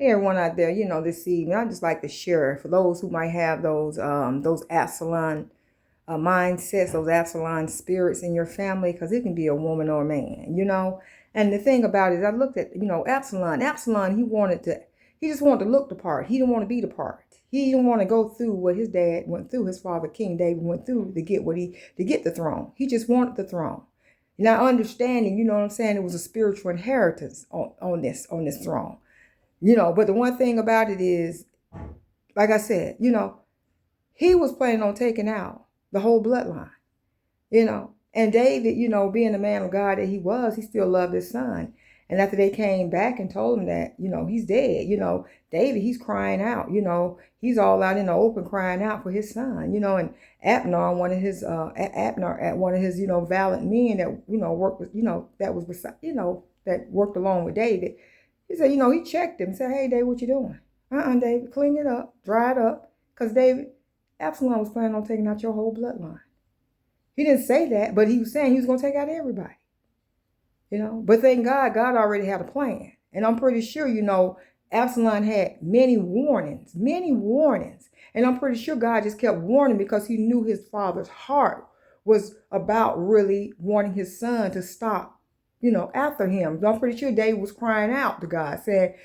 Hey everyone out there, this evening I just like to share for those who might have those Absalom mindsets, those Absalom spirits in your family, because it can be a woman or a man. And the thing about it is, I looked at Absalom. Absalom, he just wanted to look the part. He didn't want to be the part. He didn't want to go through what his dad went through, his father King David went through to get the throne. He just wanted the throne. Now understanding, you know what I'm saying, it was a spiritual inheritance on this throne. But the one thing about it is, like I said, he was planning on taking out the whole bloodline. And David, being the man of God that he still loved his son. And after they came back and told him that, he's dead, David, he's crying out, he's all out in the open crying out for his son, and Abner, one of his, valiant men that, worked with, that was beside, that worked along with David. He said, he checked him, said, hey, David, what you doing? David, clean it up, dry it up. Because Absalom was planning on taking out your whole bloodline. He didn't say that, but he was saying he was going to take out everybody. But thank God, God already had a plan. And I'm pretty sure, Absalom had many warnings. And I'm pretty sure God just kept warning because he knew his father's heart was about really wanting his son to stop after him. I'm pretty sure David was crying out to God, saying,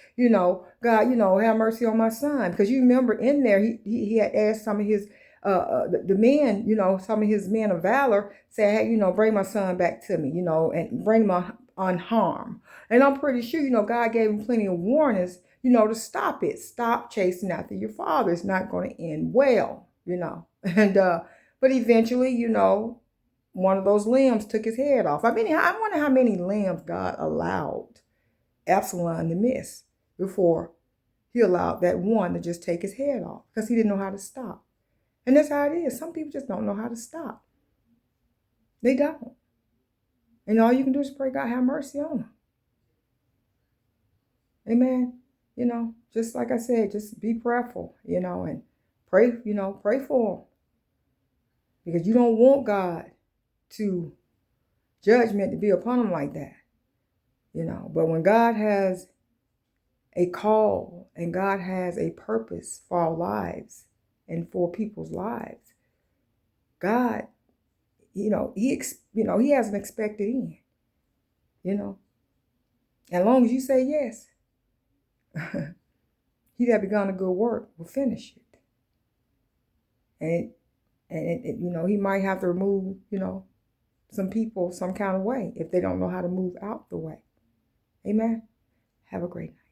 God, have mercy on my son. Because you remember in there, he had asked some of his, the men, some of his men of valor, saying, hey, bring my son back to me, and bring him unharmed. And I'm pretty sure, God gave him plenty of warnings, to stop it. Stop chasing after your father. It's not going to end well, And, but eventually, one of those limbs took his head off. I wonder how many limbs God allowed Absalom to miss before he allowed that one to just take his head off, because he didn't know how to stop. And that's how it is. Some people just don't know how to stop. They don't. And all you can do is pray, God, have mercy on them. Amen. Just like I said, just be prayerful, and pray, pray for them. Because you don't want God to judgment to be upon them like that. But when God has a call and God has a purpose for our lives and for people's lives, God, he has an expected end, As long as you say yes, he that begun a good work will finish it. And he might have to remove, some people some kind of way if they don't know how to move out the way. Amen. Have a great night.